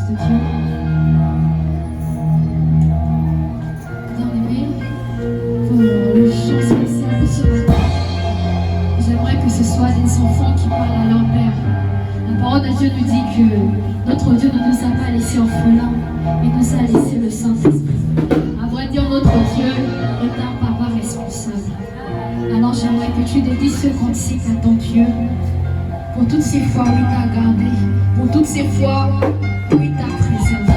de Dieu. Bien-aimé, pour le chant spécial de ce matin, j'aimerais que ce soit des enfants qui parlent à leur père. La parole de Dieu nous dit que notre Dieu ne nous a pas laissés orphelins, il nous a laissé le Saint-Esprit. À vrai dire, notre Dieu est un papa responsable. Alors j'aimerais que tu dédies ce cantique à ton Dieu pour toutes ces fois où il t'a gardé, pour toutes ces fois où il t'a préservé.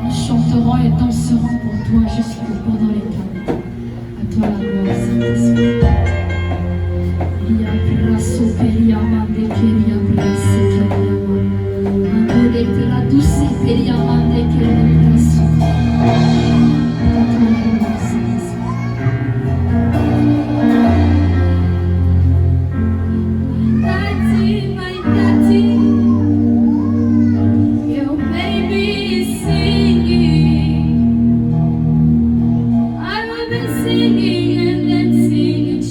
Nous chanterons et danserons pour toi jusqu'au pendant l'éternité. À toi la gloire, Saint-Esprit. Singing and then singing.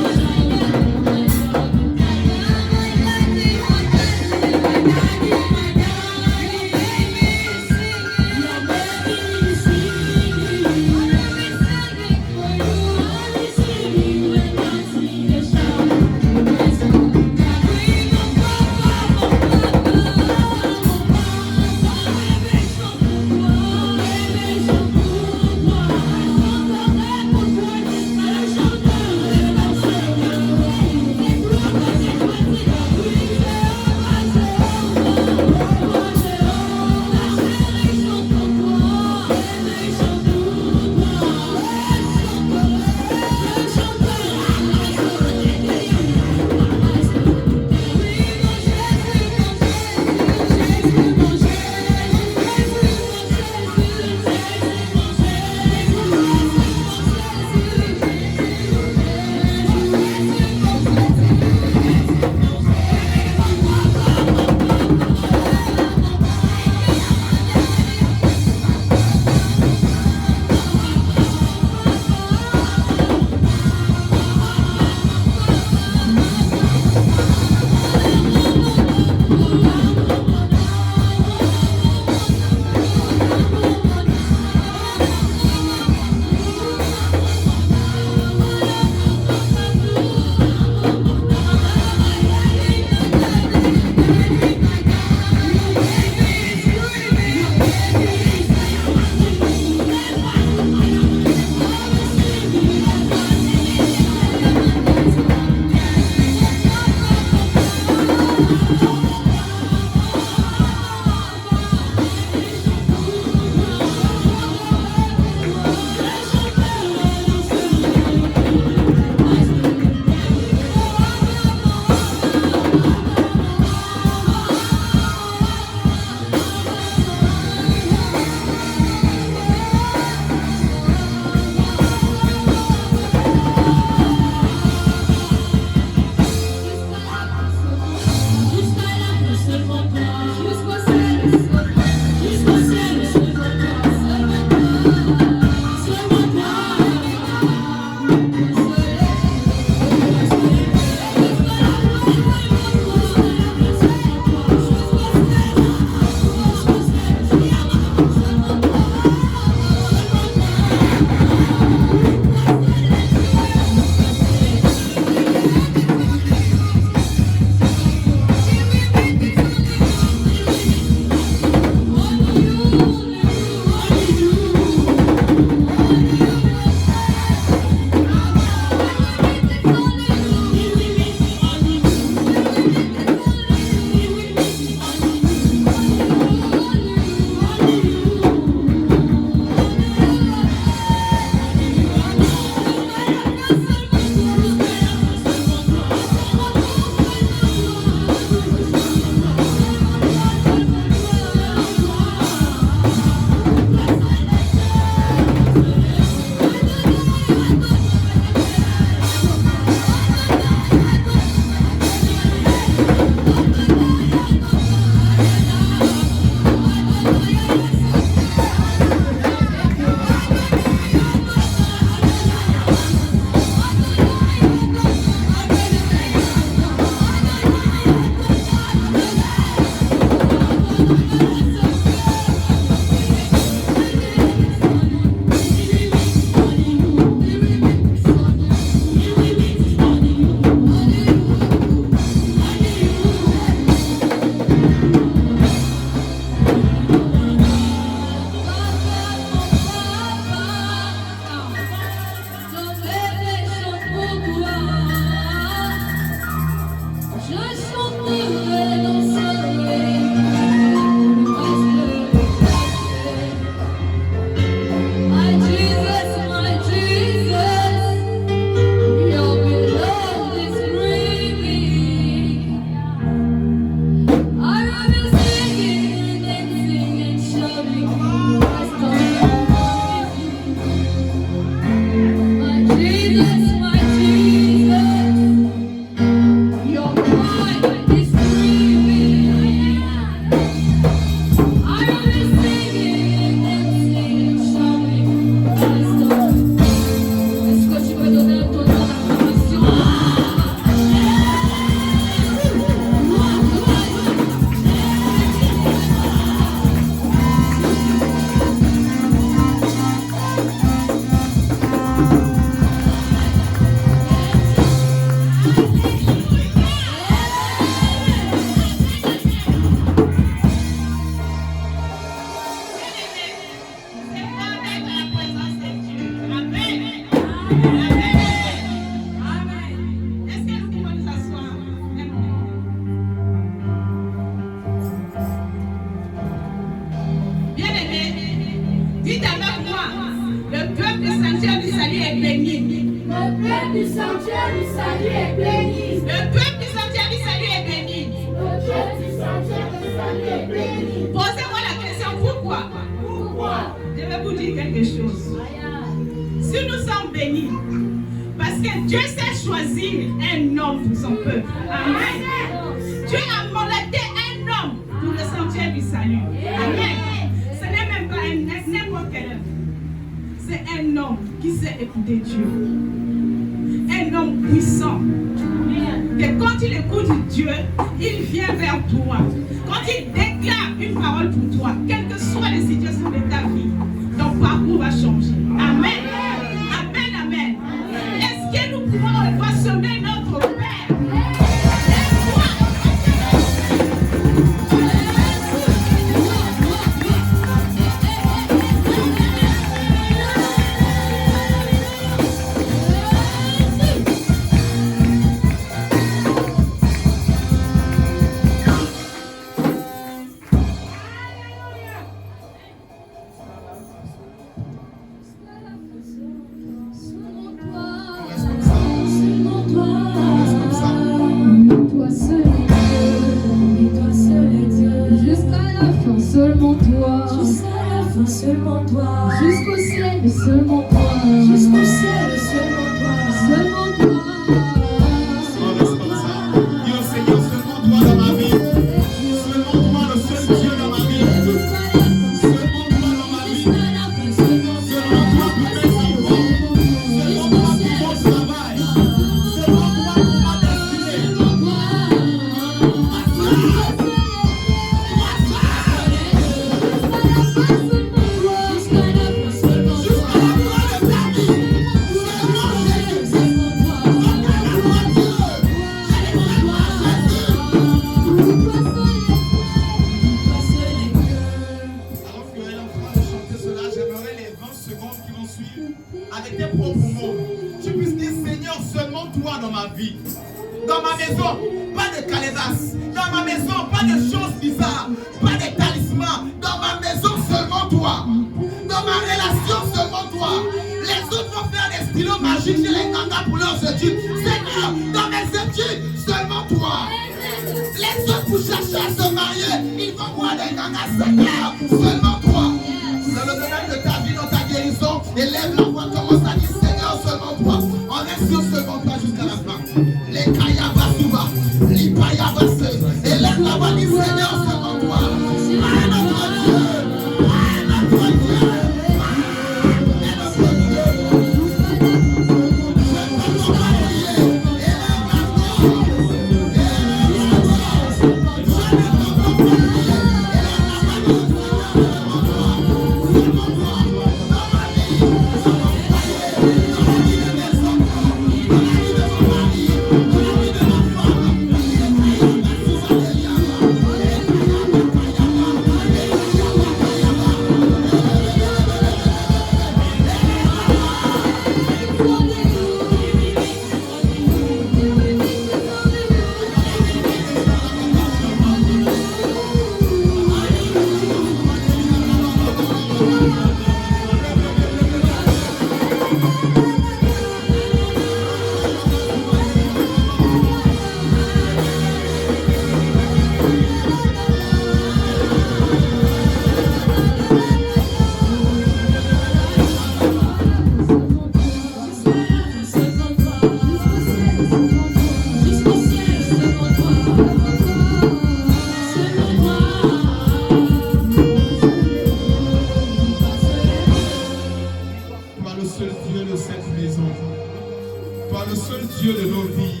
Toi, le seul Dieu de nos vies.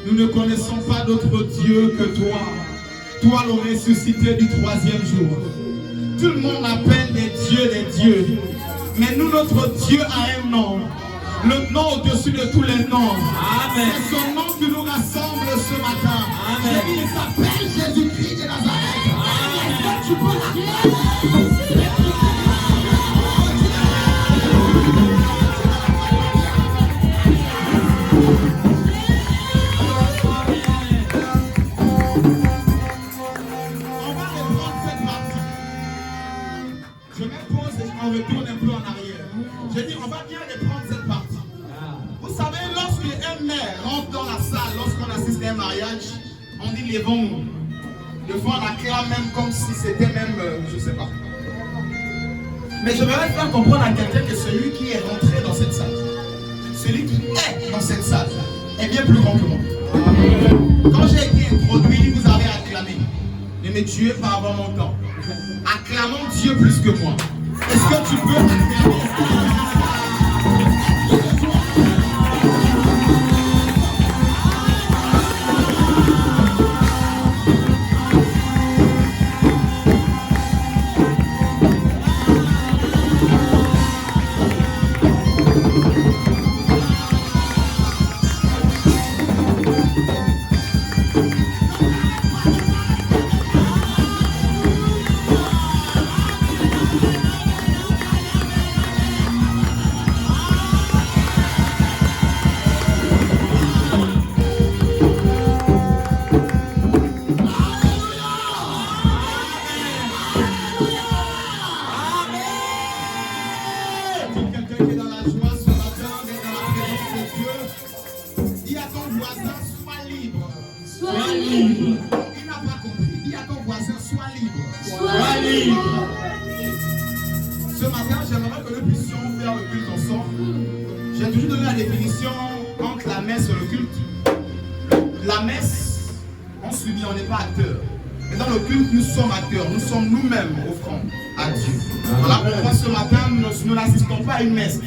Nous ne connaissons pas d'autre Dieu que toi. Toi, le ressuscité du 3e jour. Tout le monde appelle des dieux. Mais nous, notre Dieu a un nom. Le nom au-dessus de tous les noms. Amen. C'est son nom qui nous rassemble ce matin. Amen. Il s'appelle Jésus-Christ de Nazareth. Est-ce que tu peux l'acclamer? On retourne un peu en arrière. Je dis, on va bien reprendre cette partie. Vous savez, lorsque un maire rentre dans la salle, lorsqu'on assiste à un mariage, on dit levons-nous. Des fois, on acclame même comme si c'était même, je ne sais pas. Mais je voudrais faire comprendre à quelqu'un que celui qui est rentré dans cette salle, celui qui est dans cette salle, est bien plus grand que moi. Quand j'ai été introduit, vous avez acclamé. Ne me tuez pas avant mon temps. Acclamons Dieu plus que moi. Est-ce que tu peux acclamer? Ce matin, j'aimerais que nous puissions faire le culte ensemble. J'ai toujours donné la définition entre la messe et le culte. La messe, on subit, on n'est pas acteur. Mais dans le culte, nous sommes acteurs. Nous sommes nous-mêmes offrants à Dieu. Voilà pourquoi ce matin, nous n'assistons pas à une messe.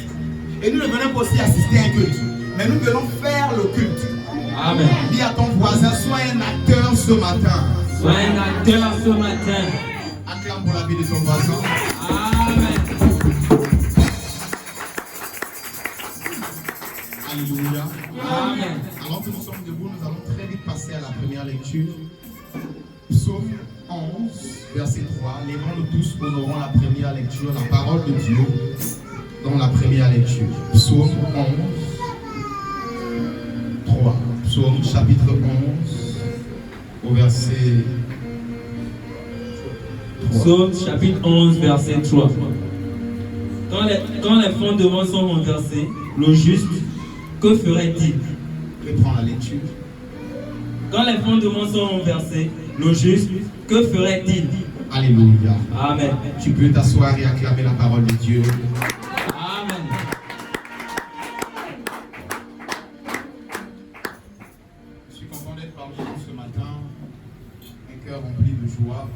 Et nous ne venons pas aussi assister à un culte. Mais nous venons faire le culte. Amen. Dis à ton voisin, sois un acteur ce matin. Sois un acteur ce matin. Acclame pour la vie de ton voisin. Amen. Alléluia. Amen. Alors que nous sommes debout, nous allons très vite passer à la première lecture. Psaume 11, verset 3. Lèvons-nous tous, honorons la première lecture, la parole de Dieu dans la première lecture. Psaume 11, 3. Psaume chapitre 11, au verset 3. Psaume chapitre 11, verset 3. Quand les fondements sont renversés, le juste, que ferait-il? Reprends la lecture. Quand les fondements sont renversés, le juste, que ferait-il? Alléluia. Amen. Tu peux t'asseoir et acclamer la parole de Dieu. Amen. Je suis content d'être parmi vous ce matin, un cœur rempli de joie.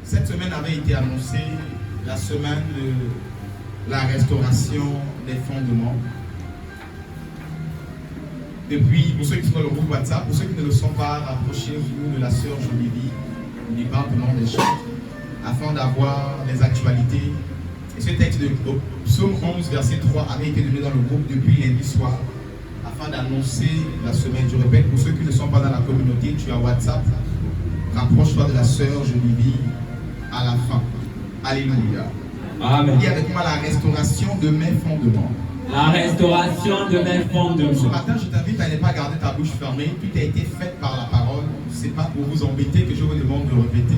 Cette semaine avait été annoncée la semaine de la restauration des fondements. Depuis, pour ceux qui sont dans le groupe WhatsApp, pour ceux qui ne le sont pas, rapprochez-vous de la sœur Jolivie du département des chants, afin d'avoir les actualités. Et ce texte de Psaume 11, verset 3 avait été donné dans le groupe depuis lundi soir, afin d'annoncer la semaine. Je répète, pour ceux qui ne sont pas dans la communauté, tu as WhatsApp, rapproche-toi de la sœur Jolivie à la fin. Alléluia. Amen. Dis avec moi la restauration de mes fondements. La restauration de mes Ce fondements. matin, je t'invite à ne pas garder ta bouche fermée. Tout a été fait par la parole. Ce n'est pas pour vous embêter que je vous demande de répéter,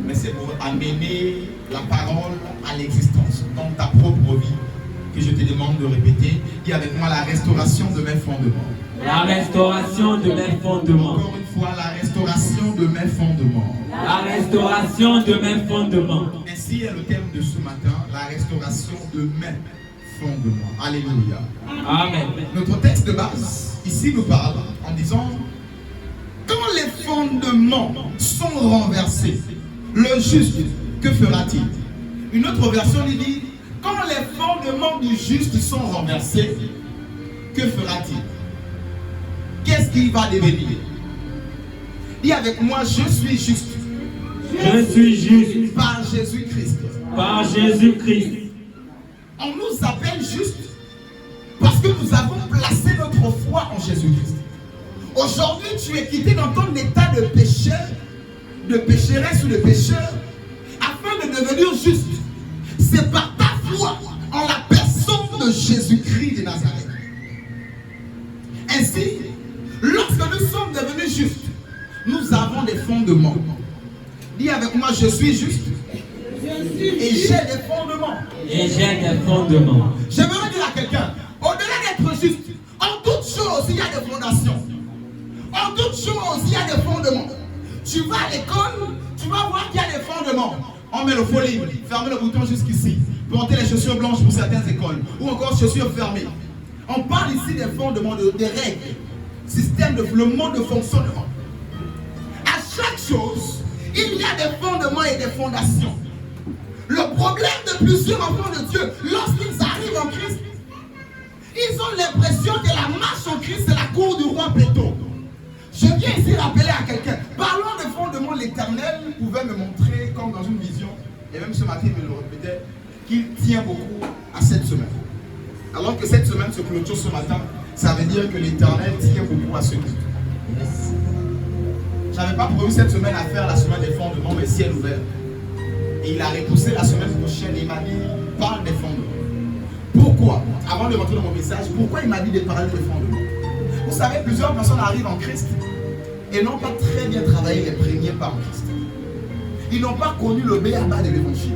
mais c'est pour amener la parole à l'existence dans ta propre vie que je te demande de répéter. Dis avec moi la restauration de mes fondements. La restauration de mes fondements. Encore une fois, la restauration de mes fondements. La restauration de mes fondements. Ainsi est le thème de ce matin, la restauration de mes fondements. Alléluia. Amen. Notre texte de base, ici, nous parle en disant, quand les fondements sont renversés, le juste, que fera-t-il? Une autre version lui dit, quand les fondements du juste sont renversés, que fera-t-il? Qu'est-ce qu'il va devenir? Dis avec moi, je suis juste. Je suis juste Par Jésus-Christ. par Jésus-Christ. On nous appelle juste parce que nous avons placé notre foi en Jésus-Christ. Aujourd'hui, tu es quitté dans ton état de pécheur, de pécheresse ou de pécheur, afin de devenir juste. C'est par ta foi en la personne de Jésus-Christ de Nazareth. Ainsi, lorsque nous sommes devenus justes, nous avons des fondements. Dis avec moi, je suis juste. Et j'ai des fondements. Et j'ai des fondements. J'aimerais dire à quelqu'un, au-delà d'être juste, en toute chose, il y a des fondations. En toute chose, il y a des fondements. Tu vas à l'école, tu vas voir qu'il y a des fondements. On met le faux livre, fermez le bouton jusqu'ici. Portez les chaussures blanches pour certaines écoles. Ou encore chaussures fermées. On parle ici des fondements, des règles. Système, le mode de fonctionnement. À chaque chose, il y a des fondements et des fondations. Le problème de plusieurs enfants de Dieu, lorsqu'ils arrivent en Christ, ils ont l'impression que la marche en Christ, c'est la cour du roi Péto. Je viens ici rappeler à quelqu'un, parlons de fondements, l'Éternel pouvait me montrer, comme dans une vision, et même ce matin il me le répétait, qu'il tient beaucoup à cette semaine. Alors que cette semaine se clôture ce matin, ça veut dire que l'Éternel tient beaucoup à ce culte. Je n'avais pas prévu cette semaine à faire la semaine des fondements, mais ciel ouvert. Et il a repoussé la semaine prochaine et il m'a dit, parle des fondements. Pourquoi? Avant de rentrer dans mon message, pourquoi il m'a dit de parler des fondements? Vous savez, plusieurs personnes arrivent en Christ et n'ont pas très bien travaillé les premiers pas en Christ. Ils n'ont pas connu le b.a.-ba de l'évangile.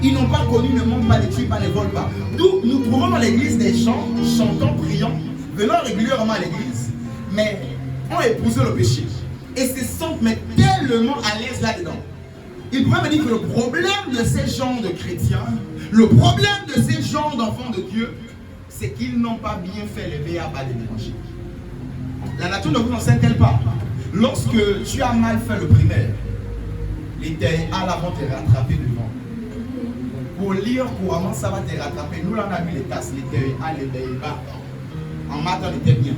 Ils n'ont pas connu le monde pas, ne tue pas, ne vole pas. Nous trouvons dans l'église des gens chantant, priant, venant régulièrement à l'église, mais ont épousé le péché et se sentent mais tellement à l'aise là-dedans. Il pourrait me dire que le problème de ces gens de chrétiens, le problème de ces gens d'enfants de Dieu, c'est qu'ils n'ont pas bien fait le b.a.-ba de l'évangile. La nature ne vous enseigne-t-elle pas? Lorsque tu as mal fait le primaire, les TEA là vont te rattraper devant. Pour lire couramment, ça va te rattraper. Nous, là, on a vu les tasses, les TEA, les b.a.-ba. En maths, on était bien.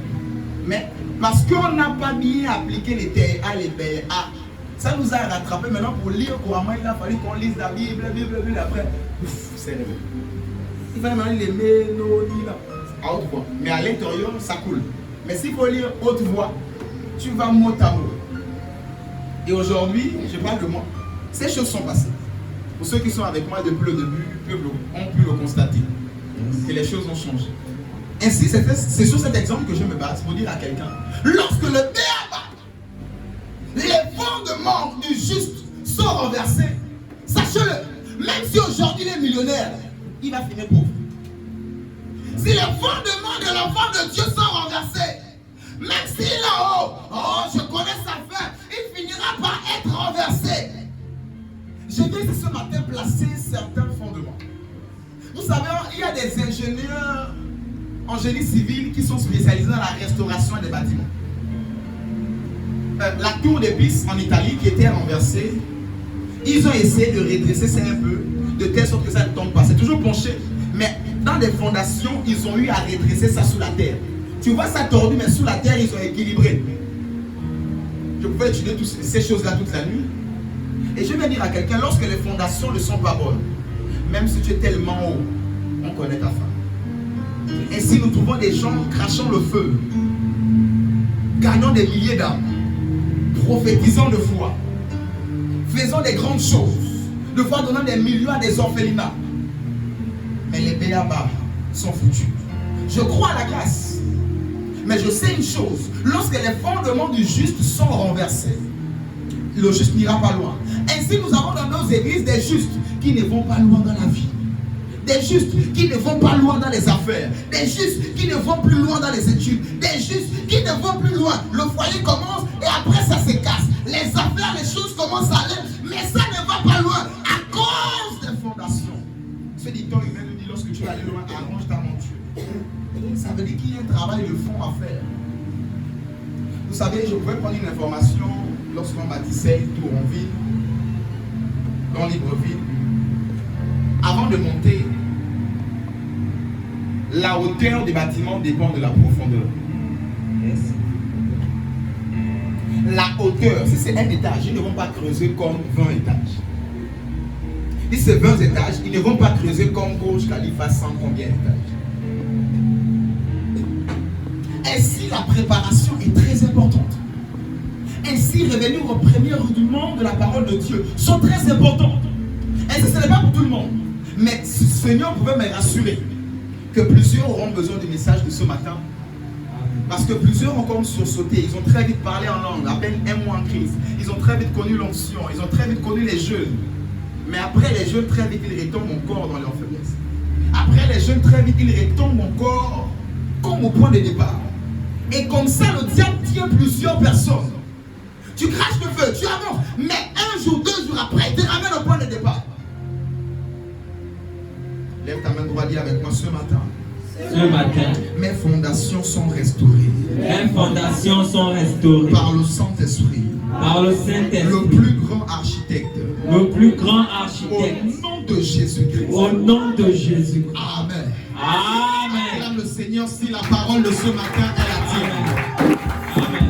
Mais parce qu'on n'a pas bien appliqué les TEA, les b.a, ça nous a rattrapé. Maintenant, pour lire couramment, il a fallu qu'on lise la Bible, après, c'est réglé. Il fallait maintenant les mélodies là, à haute voix. Mais à l'intérieur, ça coule. Mais s'il faut lire haute voix, tu vas mot à mot. Et aujourd'hui, je parle de moi. Ces choses sont passées. Pour ceux qui sont avec moi depuis le début, ont pu le constater. Que les choses ont changé. Ainsi, c'est sur cet exemple que je me base pour dire à quelqu'un, lorsque le b.a.-ba, les fondements du juste sont renversés, sachez-le, même si aujourd'hui il est millionnaire, il va finir pauvre. Si les fondements de l'enfant de Dieu sont renversés, même s'il est là-haut, oh, je connais sa fin, il finira par être renversé. Je viens ce matin placer certains fondements. Vous savez, il y a des ingénieurs en génie civil qui sont spécialisés dans la restauration des bâtiments. La tour des Pise en Italie qui était renversée, ils ont essayé de redresser ça un peu, de telle sorte que ça ne tombe pas. C'est toujours penché, mais dans des fondations, ils ont eu à redresser ça sous la terre. Tu vois ça tordu, mais sous la terre, ils ont équilibré. Je pouvais étudier toutes ces choses-là toute la nuit. Et je vais dire à quelqu'un, lorsque les fondations ne sont pas bonnes, même si tu es tellement haut, on connaît ta fin. Ainsi, nous trouvons des gens crachant le feu, gagnant des milliers d'âmes, prophétisant de foi, faisant des grandes choses, de fois donnant des millions à des orphelinats. Mais les b.a.-ba sont foutus. Je crois à la grâce. Mais je sais une chose, lorsque les fondements du juste sont renversés, le juste n'ira pas loin. Ainsi, nous avons dans nos églises des justes qui ne vont pas loin dans la vie. Des justes qui ne vont pas loin dans les affaires. Des justes qui ne vont plus loin dans les études. Des justes qui ne vont plus loin. Le foyer commence et après ça se casse. Les affaires, les choses commencent à aller, mais ça ne va pas loin à cause des fondations. Ce dicton humain nous dit, lorsque tu vas aller loin, arrange ta monture. Ça veut dire qu'il y a un travail de fond à faire. Vous savez, je pouvais prendre une information lorsqu'on bâtissait Touronville, dans Libreville. Avant de monter, la hauteur des bâtiments dépend de la profondeur. Yes. La hauteur, si c'est un étage, ils ne vont pas creuser comme 20 étages. Si c'est 20 étages, ils ne vont pas creuser comme Burj Khalifa 100 combien d'étages. Ainsi, la préparation est très importante. Ainsi, revenir aux premiers rudiments de la parole de Dieu sont très importants. Ainsi, ce n'est pas pour tout le monde. Mais ce Seigneur pouvait me rassurer que plusieurs auront besoin du message de ce matin. Parce que plusieurs ont comme sursauté. Ils ont très vite parlé en langue, à peine un mois en crise. Ils ont très vite connu l'onction. Ils ont très vite connu les jeûnes. Mais après les jeûnes, très vite, ils retombent encore dans leur faiblesse. Après les jeûnes, très vite, ils retombent encore comme au point de départ. Et comme ça, le diable tient plusieurs personnes. Tu craches le feu, tu avances. Mais un jour, 2 jours après, il te ramène au point de départ. Lève ta main droite, dis avec moi ce matin. Ce matin, mes fondations sont restaurées. mes fondations sont restaurées Par le Saint-Esprit. par le Saint-Esprit, Le plus grand architecte. le plus grand Au architecte, nom de Jésus-Christ. au nom de Jésus. Amen. Amen. Acclame le Seigneur si la parole de ce matin est la tienne. Amen.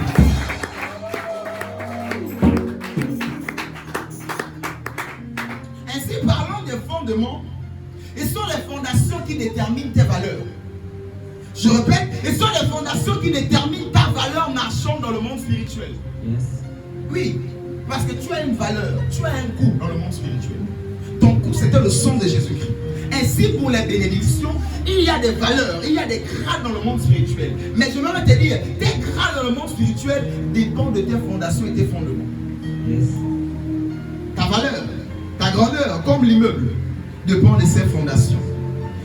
Ainsi, parlons des fondements. Et ce sont les fondations qui déterminent tes valeurs. Je répète, ce sont les fondations qui déterminent ta valeur marchande dans le monde spirituel. Yes. Oui, parce que tu as une valeur, tu as un coût dans le monde spirituel. Ton coût, c'était le sang de Jésus-Christ. Ainsi, pour les bénédictions, il y a des valeurs, il y a des grades dans le monde spirituel. Mais je vais te dire, tes grades dans le monde spirituel dépendent de tes fondations et tes fondements. Yes. Ta valeur, ta grandeur, comme l'immeuble, dépend de ses fondations.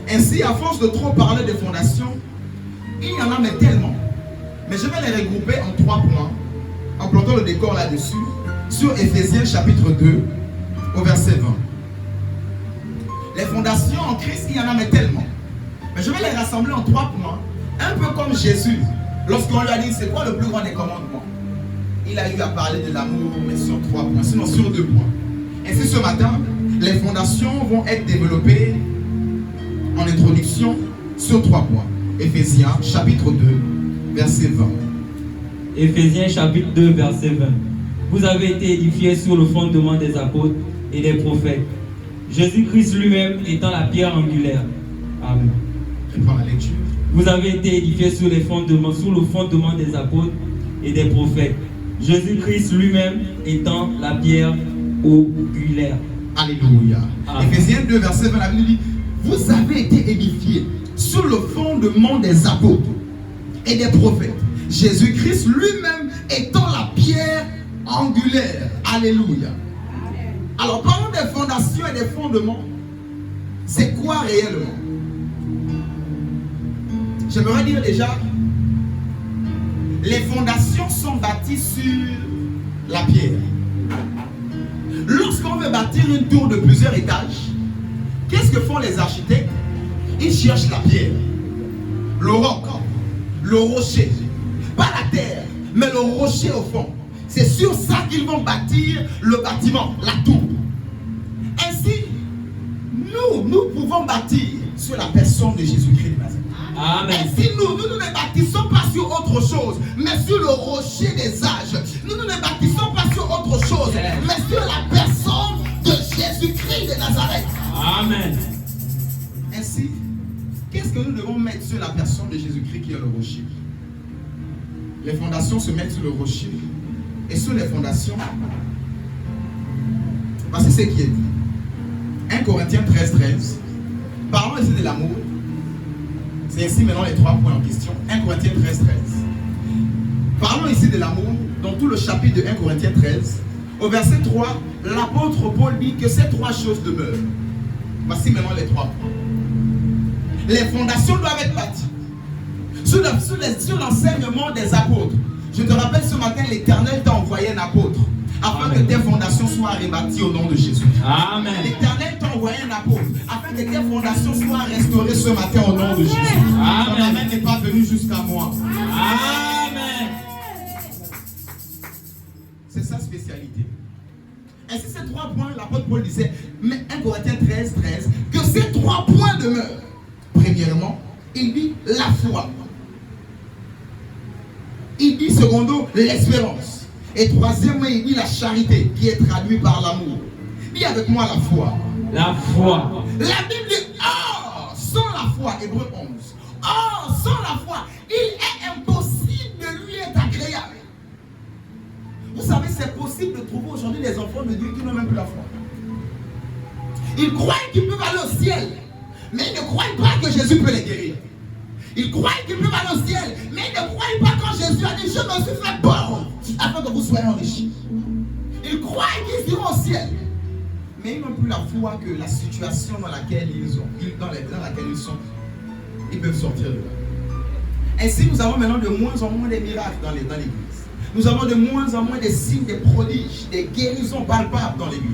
Ainsi, à force de trop parler des fondations, il y en a mais tellement. Mais je vais les regrouper en 3 points, en plantant le décor là-dessus, sur Éphésiens chapitre 2, au verset 20. Les fondations en Christ, il y en a mais tellement. Mais je vais les rassembler en 3 points, un peu comme Jésus, lorsqu'on lui a dit, c'est quoi le plus grand des commandements? Il a eu à parler de l'amour, mais sur 3 points, sinon sur 2 points. Ainsi, ce matin, les fondations vont être développées en introduction sur 3 points. Éphésiens chapitre 2, verset 20. Éphésiens chapitre 2, verset 20. Vous avez été édifiés sur le fondement des apôtres et des prophètes. Jésus-Christ lui-même étant la pierre angulaire. Amen. Je prends la lecture. Vous avez été édifiés sur le fondement des apôtres et des prophètes. Jésus-Christ lui-même étant la pierre angulaire. Alléluia. Amen. Éphésiens 2, verset 20, la Bible dit, vous avez été édifiés sur le fondement des apôtres et des prophètes. Jésus-Christ lui-même étant la pierre angulaire. Alléluia. Alors, parlons des fondations et des fondements. C'est quoi réellement? J'aimerais dire déjà, les fondations sont bâties sur la pierre. Lorsqu'on veut bâtir une tour de plusieurs étages, qu'est-ce que font les architectes? Ils cherchent la pierre, le roc, le rocher. Pas la terre, mais le rocher au fond. C'est sur ça qu'ils vont bâtir le bâtiment, la tour. Ainsi, nous pouvons bâtir sur la personne de Jésus-Christ de Nazareth. Amen. Ainsi, nous ne bâtissons pas sur autre chose, mais sur le rocher des âges. Nous ne bâtissons pas sur autre chose, mais sur la personne de Jésus-Christ de Nazareth. Amen. Ainsi, qu'est-ce que nous devons mettre sur la personne de Jésus-Christ qui est le rocher? Les fondations se mettent sur le rocher. Et sur les fondations, voici ce qui est dit. 1 Corinthiens 13, 13. Parlons ici de l'amour. C'est ici maintenant les 3 points en question. 1 Corinthiens 13, 13. Parlons ici de l'amour dans tout le chapitre de 1 Corinthiens 13. Au verset 3, l'apôtre Paul dit que ces 3 choses demeurent. Voici maintenant les 3 points. Les fondations doivent être bâties sur l'enseignement des apôtres. Je te rappelle ce matin, l'Éternel t'a envoyé un apôtre afin Amen. que tes fondations soient rebâties au nom de Jésus. Amen. L'Éternel t'a envoyé un apôtre afin que tes fondations soient restaurées ce matin au nom de Jésus. Amen. Ton amen n'est pas venu jusqu'à moi. Amen. C'est sa spécialité. Ainsi, ces 3 points, l'apôtre Paul disait, mais 1 Corinthiens 13, 13, que ces 3 points demeurent. Premièrement, il dit la foi. Il dit secondo, l'espérance. Et troisièmement, il dit la charité, qui est traduite par l'amour. Dis avec moi la foi. La foi. La Bible dit, oh, sans la foi, Hébreu 11. Oh, sans la foi, il est impossible de lui être agréable. Vous savez, c'est possible de trouver aujourd'hui des enfants de Dieu qui n'ont même plus la foi. Ils croient qu'ils peuvent aller au ciel, mais ils ne croient pas que Jésus peut les guérir. Ils croient qu'ils peuvent aller au ciel, mais ils ne croient pas quand Jésus a dit, je me suis fait pauvre afin que vous soyez enrichis. Ils croient qu'ils iront au ciel, mais ils n'ont plus la foi que la situation dans laquelle ils sont, ils peuvent sortir de là. Ainsi, nous avons maintenant de moins en moins des miracles dans l'église. Nous avons de moins en moins des signes, des prodiges, des guérisons palpables dans l'église.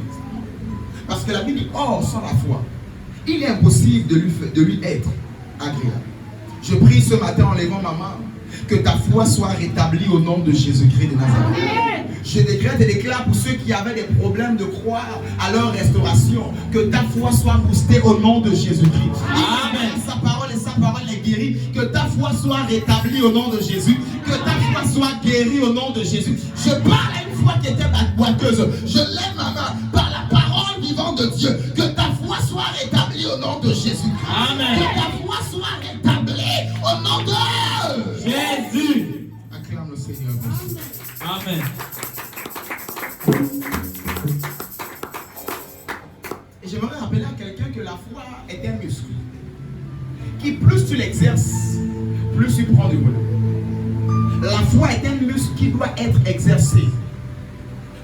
Parce que la Bible dit, oh, sans la foi, il est impossible de lui être agréable. Je prie ce matin en levant ma main, que ta foi soit rétablie au nom de Jésus-Christ de Nazareth. Je décrète et déclare pour ceux qui avaient des problèmes de croire à leur restauration, que ta foi soit boostée au nom de Jésus-Christ. Amen. Sa parole et sa parole est guérie. Que ta foi soit rétablie au nom de Jésus. Que ta foi soit guérie au nom de Jésus. Je parle à une foi qui était boiteuse. Je lève ma main par la parole vivante de Dieu. Que ta foi soit rétablie au nom de Jésus. Amen. Que ta foi soit rétablie au nom de Jésus. Acclame le Seigneur. Amen. Et j'aimerais rappeler à quelqu'un que la foi est un muscle qui, plus tu l'exerces, plus tu prends du volume. La foi est un muscle qui doit être exercé.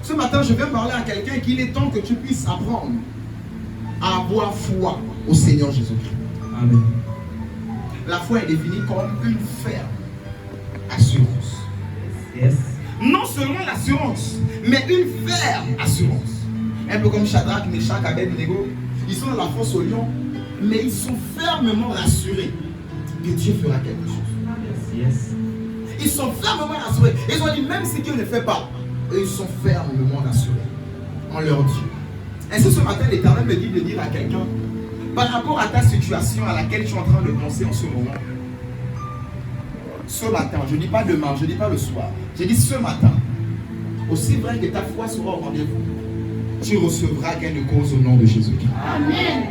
Ce matin, je viens parler à quelqu'un qu'il est temps que tu puisses apprendre à avoir foi au Seigneur Jésus-Christ. Amen. La foi est définie comme une ferme assurance. Yes. Non seulement l'assurance, mais une ferme assurance. Un peu comme Shadrach, Meshach, Abednego. Ils sont dans la fosse au lion, mais ils sont fermement rassurés que Dieu fera quelque chose. Yes. Yes. Ils sont fermement rassurés. Ils ont dit, même si Dieu ne fait pas, eux, ils sont fermement rassurés en leur Dieu. Ainsi, ce matin, l'Éternel me dit de dire à quelqu'un, par rapport à ta situation à laquelle tu es en train de penser en ce moment, ce matin, je ne dis pas demain, je ne dis pas le soir, je dis ce matin, aussi vrai que ta foi sera au rendez-vous, tu recevras gain de cause au nom de Jésus-Christ. Amen.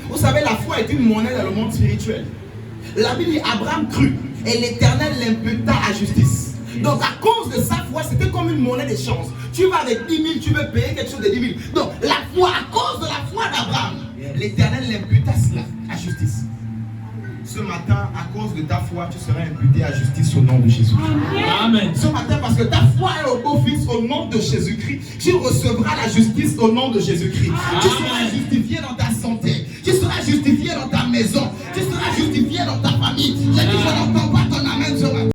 Vous savez, la foi est une monnaie dans le monde spirituel. La Bible dit, Abraham crut et l'Éternel l'imputa à justice. Donc à cause de sa foi, c'était comme une monnaie d'échange. Tu vas avec 10 000, tu veux payer quelque chose de 10 000. Donc la foi, à cause de la foi d'Abraham, l'Éternel l'imputa cela à justice. Ce matin, à cause de ta foi, tu seras imputé à justice au nom de Jésus. Amen. Ce matin, parce que ta foi est au beau-fils au nom de Jésus-Christ, tu recevras la justice au nom de Jésus-Christ. Tu seras justifié dans ta santé. Tu seras justifié dans ta maison.